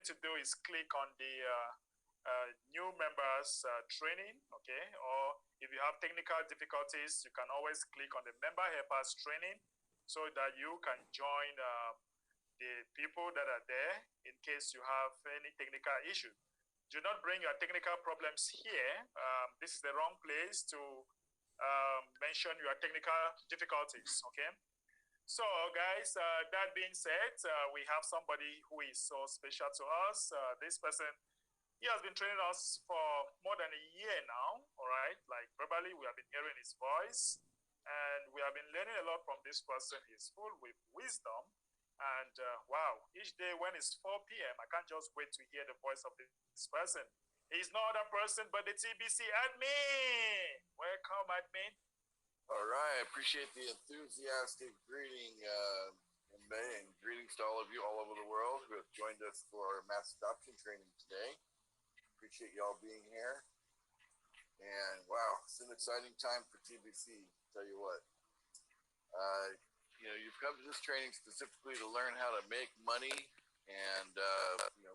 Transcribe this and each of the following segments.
to do is click on the new members training, okay? Or if you have technical difficulties, you can always click on the member helpers training so that you can join the people that are there in case you have any technical issue. Do not bring your technical problems here. This is the wrong place to mention your technical difficulties, okay? So guys, that being said, we have somebody who is so special to us. This person, he has been training us for more than a year now, all right? Like verbally, we have been hearing his voice and we have been learning a lot from this person. He's full with wisdom and wow, each day when it's 4 p.m., I can't just wait to hear the voice of this person. He's no other person but the TBC admin. Welcome, admin. All right, I appreciate the enthusiastic greeting, and greetings to all of you all over the world who have joined us for our mass adoption training today. Appreciate y'all being here. And wow, it's an exciting time for TBC, tell you what. You've come to this training specifically to learn how to make money, and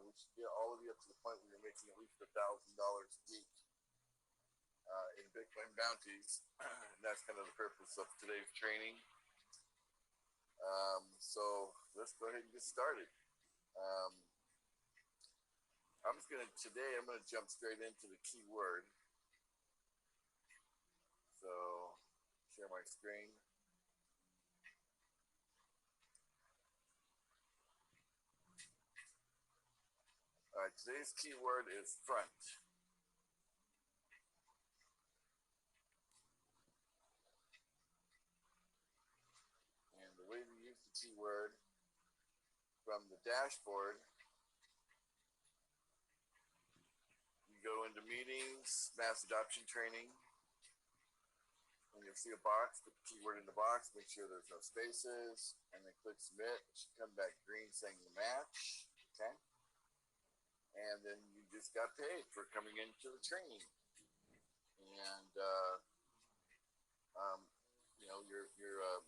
we should get all of you up to the point where you're making at least $1,000 a week. In Bitcoin bounties. And that's kind of the purpose of today's training. So let's go ahead and get started. I'm going to jump straight into the keyword. So share my screen. All right, today's keyword is front. The way we use the keyword from the dashboard, you go into meetings, mass adoption training, and you'll see a box, put the keyword in the box, make sure there's no spaces, and then click submit. It should come back green saying you match, okay? And then you just got paid for coming into the training. And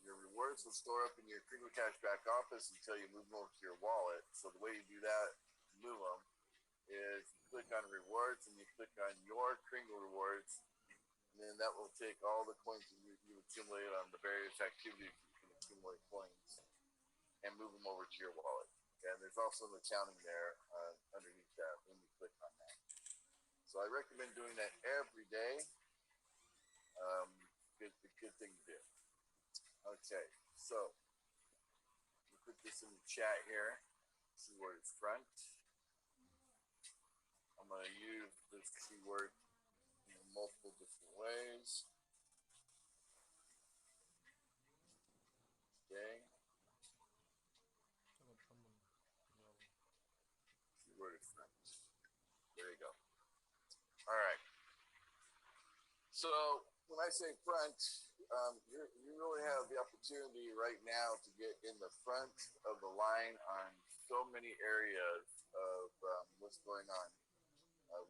your rewards will store up in your 𝐾𝐝𝐸 back office until you move them over to your wallet. So the way you do that, move them, is you click on rewards and you click on your 𝐾𝐝𝐸 rewards, and then that will take all the coins you accumulate on the various activities you can accumulate coins and move them over to your wallet. And there's also an accounting there underneath that when you click on that. So I recommend doing that every day. Good thing to do. Okay, so we'll put this in the chat here. Keyword is front. I'm going to use this keyword in multiple different ways. Okay. Keyword is front. There you go. All right. So when I say front, you really have the opportunity right now to get in the front of the line on so many areas of what's going on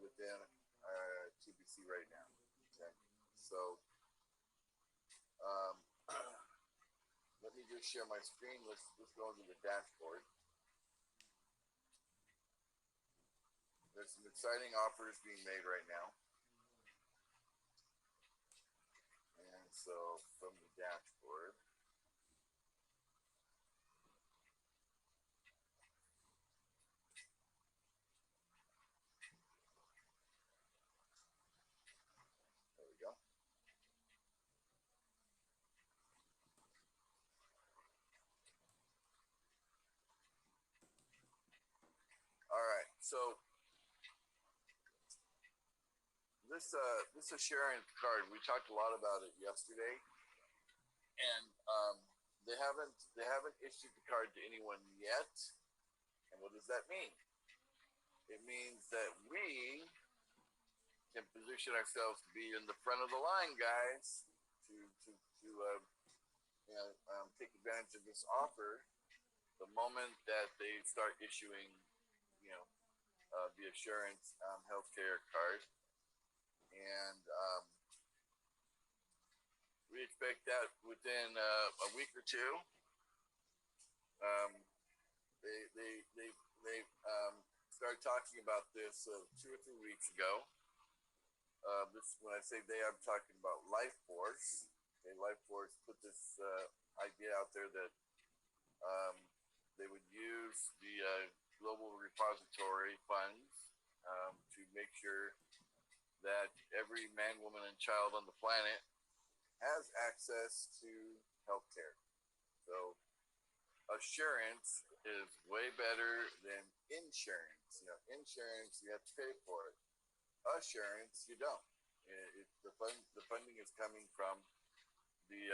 within TBC right now. Okay, so let me just share my screen. Let's go into the dashboard. There's some exciting offers being made right now. So from the dashboard, there we go. All right, so this assurance card, we talked a lot about it yesterday, and they haven't issued the card to anyone yet. And what does that mean? It means that we can position ourselves to be in the front of the line, guys, to take advantage of this offer the moment that they start issuing, the assurance healthcare card. And we expect that within a week or two. They started talking about this 2 or 3 weeks ago. This, when I say they, I'm talking about Life Force. Okay, Life Force put this idea out there that they would use the global repository funds to make sure that every man, woman, and child on the planet has access to healthcare. So assurance is way better than insurance. You know, insurance, you have to pay for it. Assurance, you don't. The funding is coming from the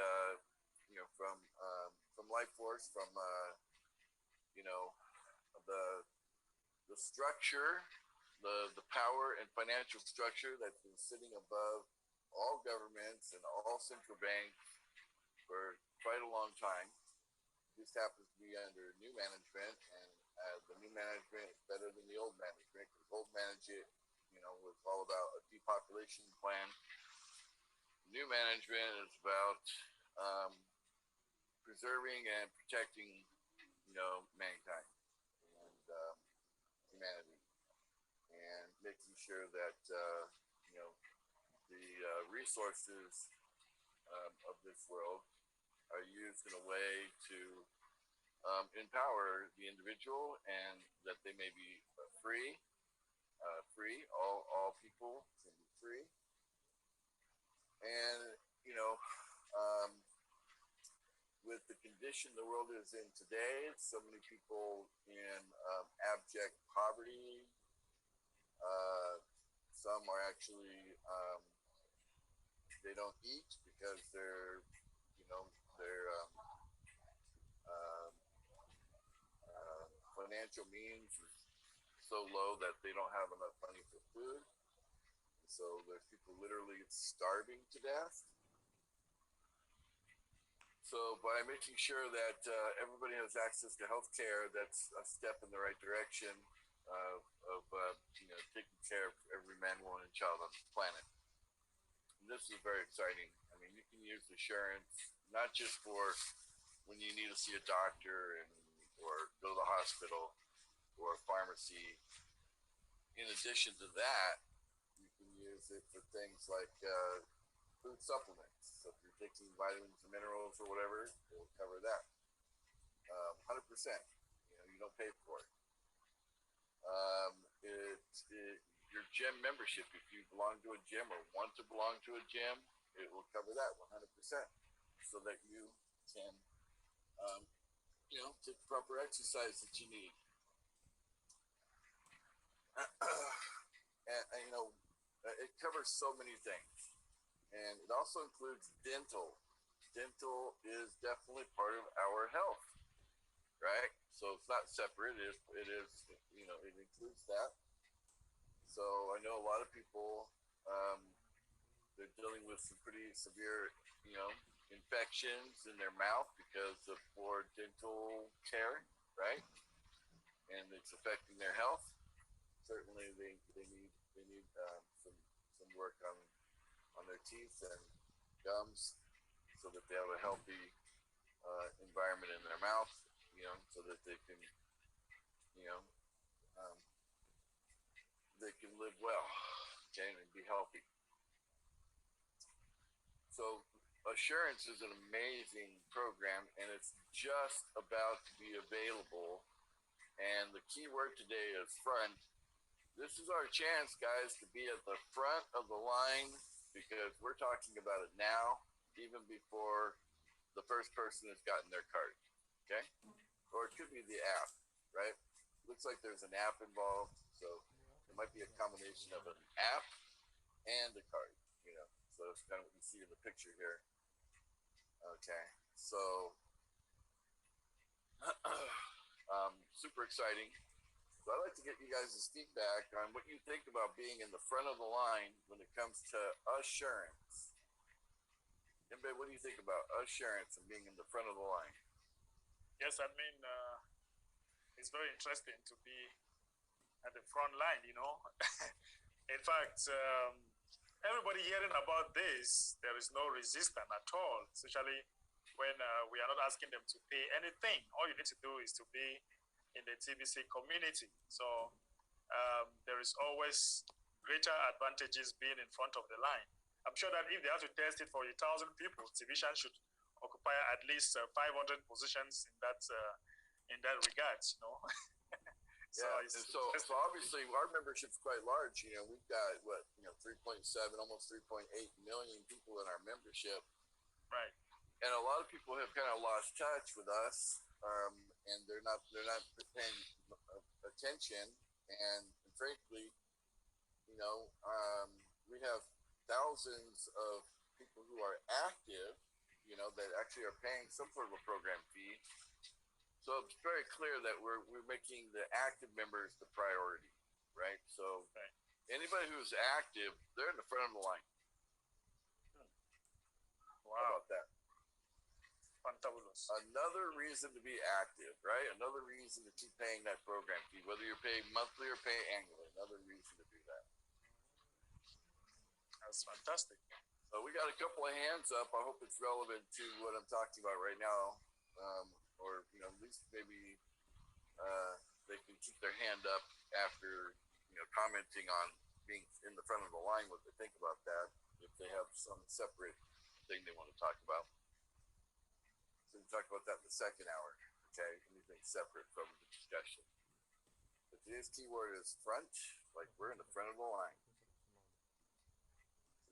from Life Force, from the structure, the power and financial structure that's been sitting above all governments and all central banks for quite a long time. This happens to be under new management, and the new management is better than the old management, because old management, was all about a depopulation plan. New management is about preserving and protecting, mankind and humanity, and making sure that the resources of this world are used in a way to empower the individual, and that they may be free. All people can be free, and with the condition the world is in today, so many people in abject poverty. Some are actually they don't eat because their financial means is so low that they don't have enough money for food. So there's people literally starving to death. So by making sure that everybody has access to health care, that's a step in the right direction of taking care of every man, woman, and child on this planet. And this is very exciting. I mean, you can use assurance not just for when you need to see a doctor or go to the hospital or a pharmacy. In addition to that, you can use it for things like food supplements. So if you're taking vitamins and minerals or whatever, it will cover that. 100%. You don't pay for it. Your gym membership, if you belong to a gym or want to belong to a gym, it will cover that 100%, so that you can take the proper exercise that you need. It covers so many things, and it also includes dental. Dental is definitely part of our health, right? So it's not separate. It includes that. So I know a lot of people, they're dealing with some pretty severe, infections in their mouth because of poor dental care, right? And it's affecting their health. Certainly, they need some work on their teeth and gums, so that they have a healthy environment in their mouth, so that they can, they can live well, okay, and be healthy. So Assurance is an amazing program, and it's just about to be available. And the key word today is front. This is our chance, guys, to be at the front of the line, because we're talking about it now, even before the first person has gotten their card, okay? Or it could be the app, right? Looks like there's an app involved, so it might be a combination of an app and a card, So it's kind of what you see in the picture here. Okay, so super exciting. So I'd like to get you guys' feedback on what you think about being in the front of the line when it comes to assurance. Anybody, what do you think about assurance and being in the front of the line? Yes, I mean, it's very interesting to be at the front line, In fact, everybody hearing about this, there is no resistance at all, especially when we are not asking them to pay anything. All you need to do is to be in the TBC community. So there is always greater advantages being in front of the line. I'm sure that if they have to test it for 1,000 people, Civitan should occupy at least 500 positions in that regard, you know. So, so obviously our membership's quite large. You know, we've got 3.7, almost 3.8 million people in our membership. Right. And a lot of people have kind of lost touch with us, and they're not paying attention. And frankly, you know, we have thousands of people who are active, you know, that actually are paying some sort of a program fee. So it's very clear that we're making the active members the priority, right? So anybody who's active, they're in the front of the line. Wow. How about that? Fantabulous. Another reason to be active, right? Another reason to keep paying that program fee, whether you're paying monthly or paying annually. Another reason to do that. That's fantastic. So we got a couple of hands up. I hope it's relevant to what I'm talking about right now. Or, you know, at least maybe they can keep their hand up after, you know, commenting on being in the front of the line, what they think about that, if they have some separate thing they want to talk about. So we talk about that in the second hour, okay? Anything separate from the discussion. But today's keyword is front, like we're in the front of the line.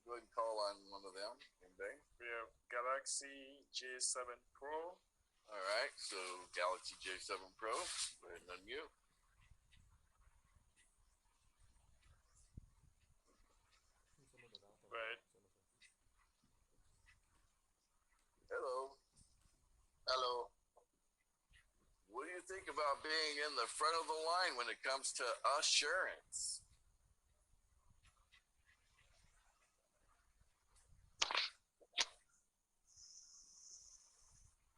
So go ahead and call on one of them. Anybody? We have Galaxy J7 Pro. All right, so Galaxy J7 Pro, go ahead and unmute. Right. Hello. Hello. What do you think about being in the front of the line when it comes to assurance?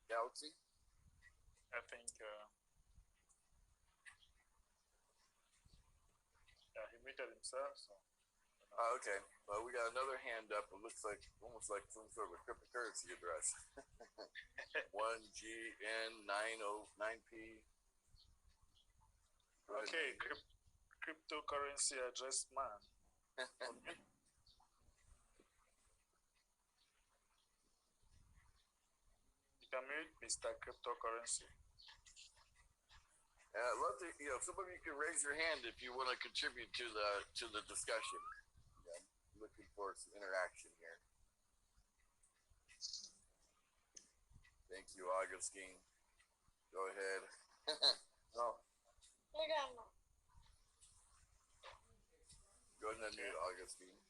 Galaxy? I think, yeah, he muted himself, so. Okay. Well, we got another hand up. It looks like almost like some sort of a cryptocurrency address. 1GN909P. Okay, cryptocurrency address man. Okay. You can mute Mr. Cryptocurrency. I'd love to, you know, some of you can raise your hand if you want to contribute to the discussion. Yeah, I'm looking for some interaction here. Thank you, Augustine. Go ahead. No. Go ahead and unmute Augustine.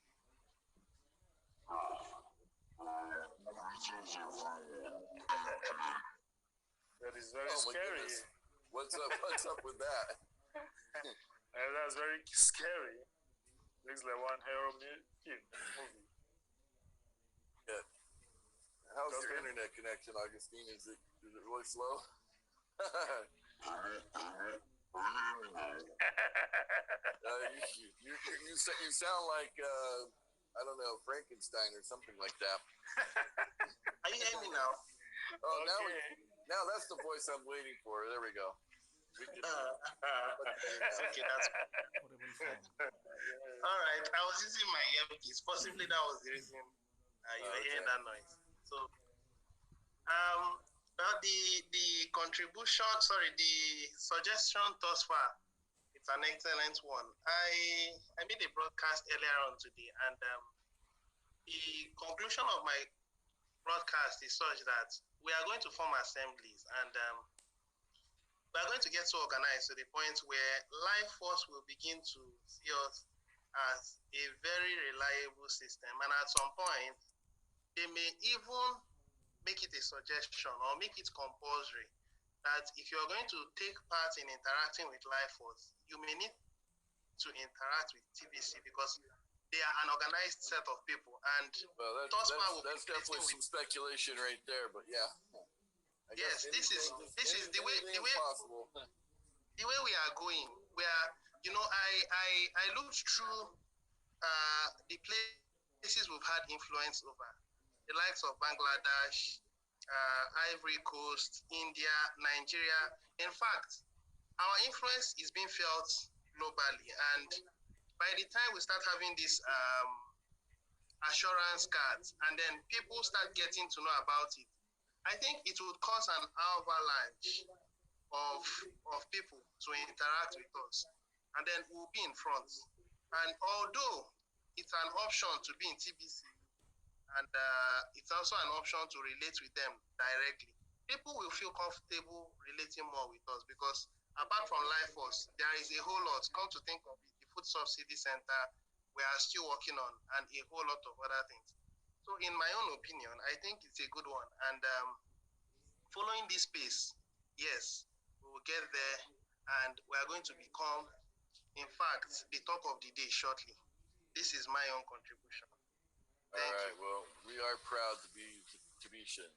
That is very scary. Goodness. What's up with that? That's very scary. Looks like one hero movie. Yeah. How's your internet connection, Augustine? Is it really slow? You sound like I don't know, Frankenstein or something like that. Are you hearing me now? Oh, Okay. now that's the voice I'm waiting for. There we go. Okay, that's all right. I was using my earpiece. Possibly that was the reason you were hearing that noise. So, well, the contribution, the suggestion thus far, it's an excellent one. I made a broadcast earlier on today, and the conclusion of my broadcast is such that we are going to form assemblies, and we are going to get so organized to the point where Life Force will begin to see us as a very reliable system, and at some point they may even make it a suggestion or make it compulsory that if you are going to take part in interacting with Life Force, you may need to interact with TBC because they are an organized set of people, and well, that's definitely some speculation right there. But yeah, yes, this is the way possible. The way we are going. We are, you know, I looked through the places we've had influence over, the likes of Bangladesh, Ivory Coast, India, Nigeria. In fact, our influence is being felt globally. And by the time we start having these assurance cards, and then people start getting to know about it, I think it would cause an avalanche of people to interact with us, and then we'll be in front. And although it's an option to be in TBC, and it's also an option to relate with them directly, people will feel comfortable relating more with us, because apart from Life Force, there is a whole lot. Come to think of it, the Food Subsidy Center, we are still working on, and a whole lot of other things. So in my own opinion, I think it's a good one. And following this pace, yes, we will get there, and we are going to become, in fact, the talk of the day shortly. This is my own contribution. All right. Well, we are proud to be Tahitian.